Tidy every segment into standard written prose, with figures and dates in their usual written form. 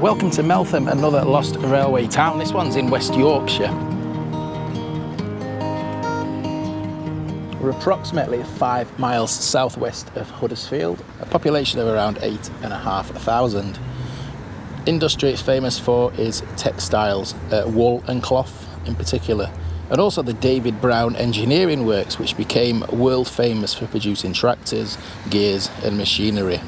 Welcome to Meltham, another lost railway town. This one's in West Yorkshire. We're approximately 5 miles southwest of Huddersfield, a population of around 8,500. Industry it's famous for is textiles, wool and cloth in particular, and also the David Brown engineering works, which became world famous for producing tractors, gears and machinery.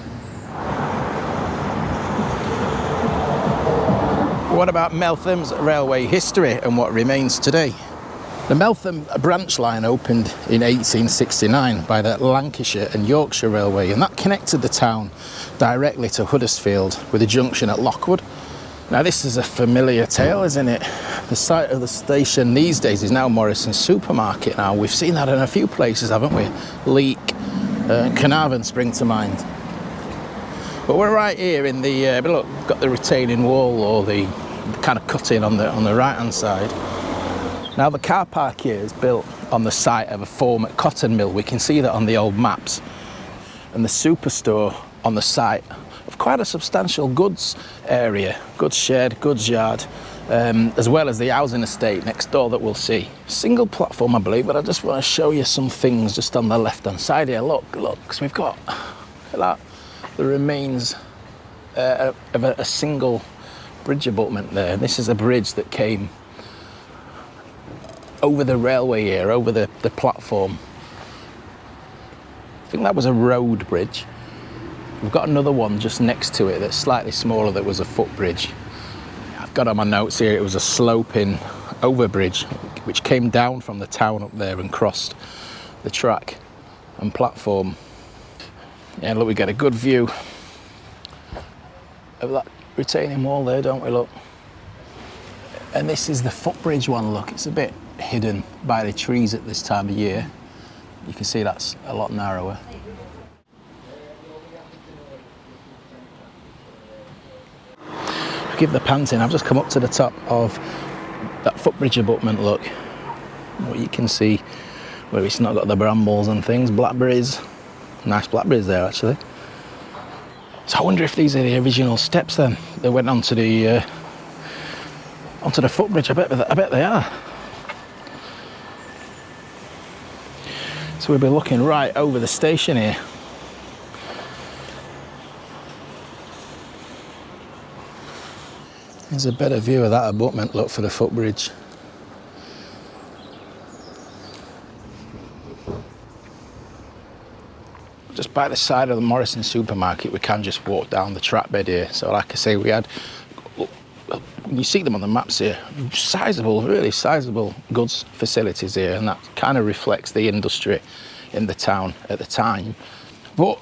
What about Meltham's railway history and what remains today? The Meltham Branch Line opened in 1869 by the Lancashire and Yorkshire Railway, and that connected the town directly to Huddersfield with a junction at Lockwood. Now this is a familiar tale, isn't it? The site of the station these days is now Morrison's supermarket. Now we've seen that in a few places, haven't we? Leek, Carnarvon spring to mind. But we're right here in the, look, we've got the retaining wall or the kind of cutting on the right hand side. Now the car park here is built on the site of a former cotton mill. We can see that on the old maps. And the superstore on the site of quite a substantial goods area, goods shed, goods yard, as well as the housing estate next door that we'll see. Single platform I believe, but I just want to show you some things just on the left hand side here. Look, so we've got, look at that, the remains of a single bridge abutment there. This is a bridge that came over the railway here, over the platform. I think that was a road bridge. We've got another one just next to it that's slightly smaller that was a footbridge. I've got on my notes here it was a sloping overbridge which came down from the town up there and crossed the track and platform. Yeah, look, we get a good view of that retaining wall there, don't we, look? And this is the footbridge one, look, it's a bit hidden by the trees at this time of year. You can see that's a lot narrower. Give the panting, I've just come up to the top of that footbridge abutment, look. What you can see where it's not got the brambles and things, blackberries. Nice blackberries there actually. So I wonder if these are the original steps then that went onto the footbridge. I bet they are. So we'll be looking right over the station here. There's a better view of that abutment, look, for the footbridge. Just by the side of the Morrison supermarket, we can just walk down the track bed here. So like I say, we had, you see them on the maps here, sizable, really sizable goods facilities here, and that kind of reflects the industry in the town at the time. But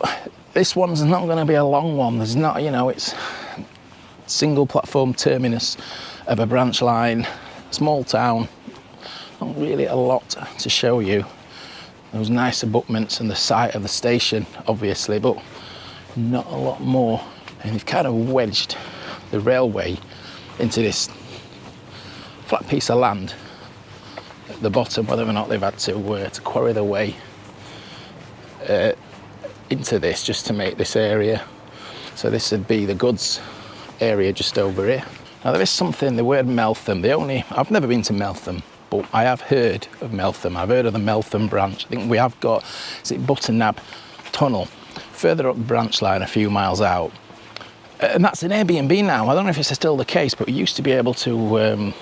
this one's not going to be a long one. There's not, you know, it's single platform terminus of a branch line, small town, not really a lot to show you. Those nice abutments and the site of the station, obviously, but not a lot more. And they've kind of wedged the railway into this flat piece of land at the bottom, whether or not they've had to quarry their way into this just to make this area. So this would be the goods area just over here. Now there is something, the word Meltham, I've never been to Meltham, but I have heard of Meltham. I've heard of the Meltham branch. I think we have got, is it Butternab Tunnel, further up the branch line a few miles out. And that's an Airbnb now. I don't know if it's still the case, but we used to be able to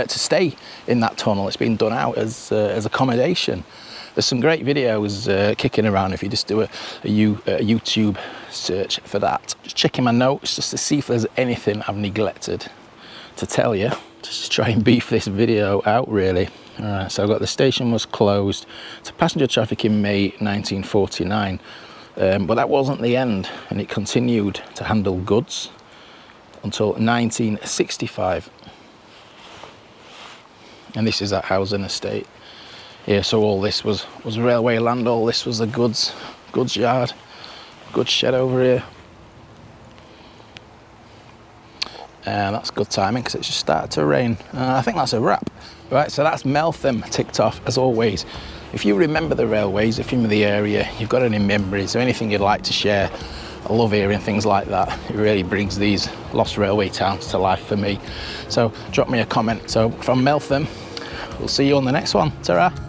stay in that tunnel. It's been done out as accommodation. There's some great videos kicking around if you just do a YouTube search for that. Just checking my notes just to see if there's anything I've neglected to tell you. Just to try and beef this video out, really. Alright, so I've got the station was closed to passenger traffic in May 1949. But that wasn't the end, and it continued to handle goods until 1965. And this is that housing estate. Yeah, so all this was railway land, all this was the goods yard, goods shed over here. And that's good timing because it's just started to rain. I think that's a wrap. Right, so that's Meltham ticked off as always. If you remember the railways, if you're in the area, you've got any memories or anything you'd like to share, I love hearing things like that. It really brings these lost railway towns to life for me. So drop me a comment. So from Meltham, we'll see you on the next one. Ta-ra.